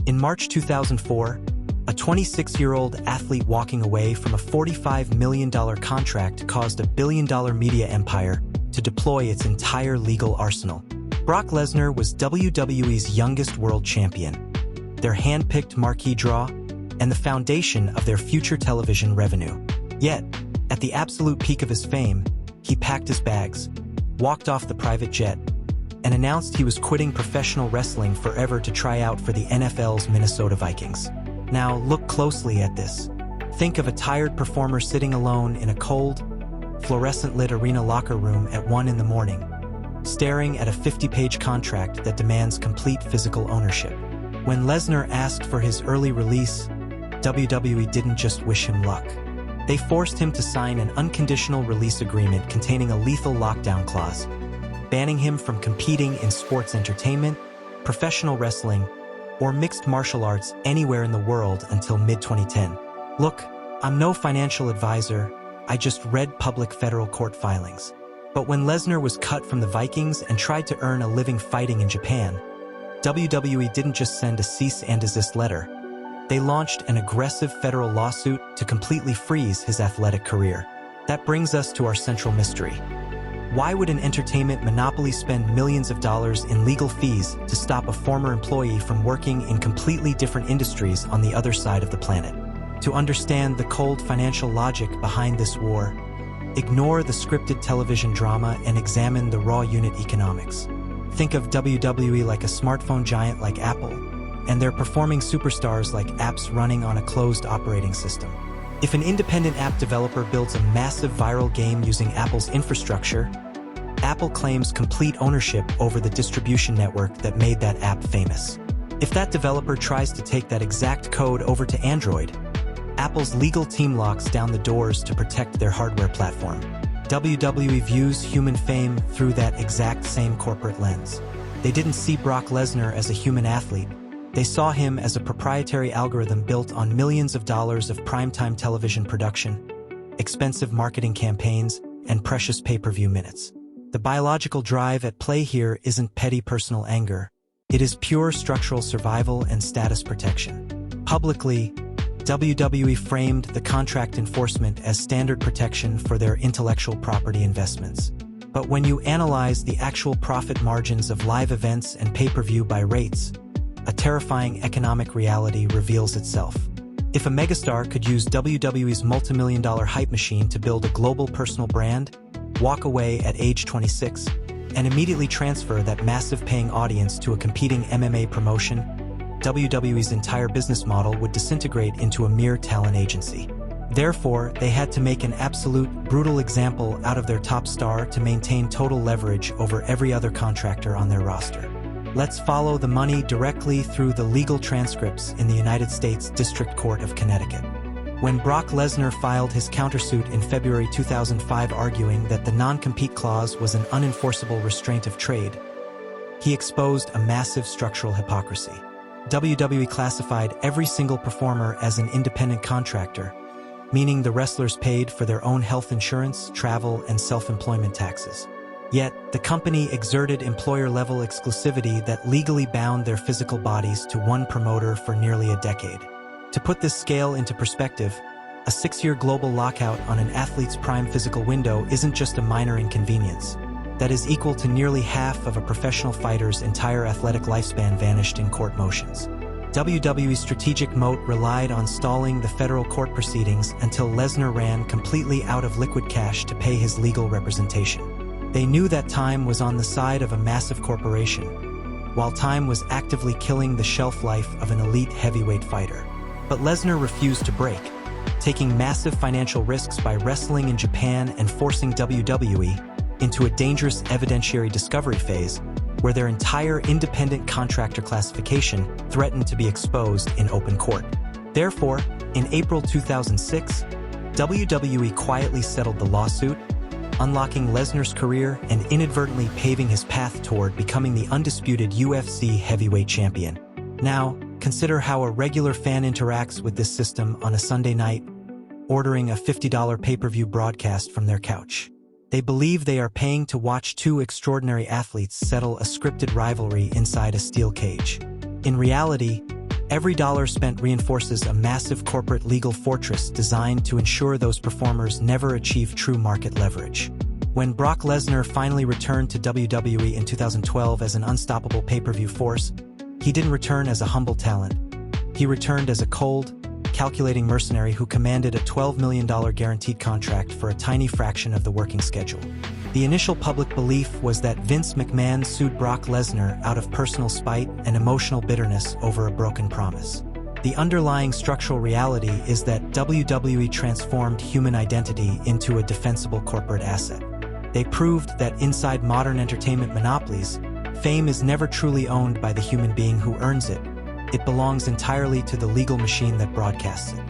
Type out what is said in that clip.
In March 2004, a 26-year-old athlete walking away from a $45 million contract caused a billion-dollar media empire to deploy its entire legal arsenal. Brock Lesnar was WWE's youngest world champion, their hand-picked marquee draw, and the foundation of their future television revenue. Yet, at the absolute peak of his fame, he packed his bags, walked off the private jet, and announced he was quitting professional wrestling forever to try out for the NFL's Minnesota Vikings. Now, look closely at this. Think of a tired performer sitting alone in a cold, fluorescent-lit arena locker room at 1 in the morning, staring at a 50-page contract that demands complete physical ownership. When Lesnar asked for his early release, WWE didn't just wish him luck. They forced him to sign an unconditional release agreement containing a lethal lockdown clause, banning him from competing in sports entertainment, professional wrestling, or mixed martial arts anywhere in the world until mid-2010. Look, I'm no financial advisor, I just read public federal court filings. But when Lesnar was cut from the Vikings and tried to earn a living fighting in Japan, WWE didn't just send a cease and desist letter. They launched an aggressive federal lawsuit to completely freeze his athletic career. That brings us to our central mystery. Why would an entertainment monopoly spend millions of dollars in legal fees to stop a former employee from working in completely different industries on the other side of the planet? To understand the cold financial logic behind this war, ignore the scripted television drama and examine the raw unit economics. Think of WWE like a smartphone giant like Apple, and their performing superstars like apps running on a closed operating system. If an independent app developer builds a massive viral game using Apple's infrastructure, Apple claims complete ownership over the distribution network that made that app famous. If that developer tries to take that exact code over to Android, Apple's legal team locks down the doors to protect their hardware platform. WWE views human fame through that exact same corporate lens. They didn't see Brock Lesnar as a human athlete. They saw him as a proprietary algorithm built on millions of dollars of primetime television production, expensive marketing campaigns, and precious pay-per-view minutes. The biological drive at play here isn't petty personal anger. It is pure structural survival and status protection. Publicly, WWE framed the contract enforcement as standard protection for their intellectual property investments. But when you analyze the actual profit margins of live events and pay-per-view by rates, a terrifying economic reality reveals itself. If a megastar could use WWE's multi-million-dollar hype machine to build a global personal brand, walk away at age 26, and immediately transfer that massive paying audience to a competing MMA promotion, WWE's entire business model would disintegrate into a mere talent agency. Therefore, they had to make an absolute, brutal example out of their top star to maintain total leverage over every other contractor on their roster. Let's follow the money directly through the legal transcripts in the United States District Court of Connecticut. When Brock Lesnar filed his countersuit in February 2005 arguing that the non-compete clause was an unenforceable restraint of trade, he exposed a massive structural hypocrisy. WWE classified every single performer as an independent contractor, meaning the wrestlers paid for their own health insurance, travel, and self-employment taxes. Yet, the company exerted employer-level exclusivity that legally bound their physical bodies to one promoter for nearly a decade. To put this scale into perspective, a 6-year global lockout on an athlete's prime physical window isn't just a minor inconvenience. That is equal to nearly half of a professional fighter's entire athletic lifespan vanished in court motions. WWE's strategic moat relied on stalling the federal court proceedings until Lesnar ran completely out of liquid cash to pay his legal representation. They knew that time was on the side of a massive corporation, while time was actively killing the shelf life of an elite heavyweight fighter. But Lesnar refused to break, taking massive financial risks by wrestling in Japan and forcing WWE into a dangerous evidentiary discovery phase where their entire independent contractor classification threatened to be exposed in open court. Therefore, in April 2006, WWE quietly settled the lawsuit, unlocking Lesnar's career and inadvertently paving his path toward becoming the undisputed UFC heavyweight champion. Now, consider how a regular fan interacts with this system on a Sunday night, ordering a $50 pay-per-view broadcast from their couch. They believe they are paying to watch two extraordinary athletes settle a scripted rivalry inside a steel cage. In reality, Every dollar spent reinforces a massive corporate legal fortress designed to ensure those performers never achieve true market leverage. When Brock Lesnar finally returned to WWE in 2012 as an unstoppable pay-per-view force, he didn't return as a humble talent. He returned as a cold, calculating mercenary who commanded a $12 million guaranteed contract for a tiny fraction of the working schedule. The initial public belief was that Vince McMahon sued Brock Lesnar out of personal spite and emotional bitterness over a broken promise. The underlying structural reality is that WWE transformed human identity into a defensible corporate asset. They proved that inside modern entertainment monopolies, fame is never truly owned by the human being who earns it. It belongs entirely to the legal machine that broadcasts it.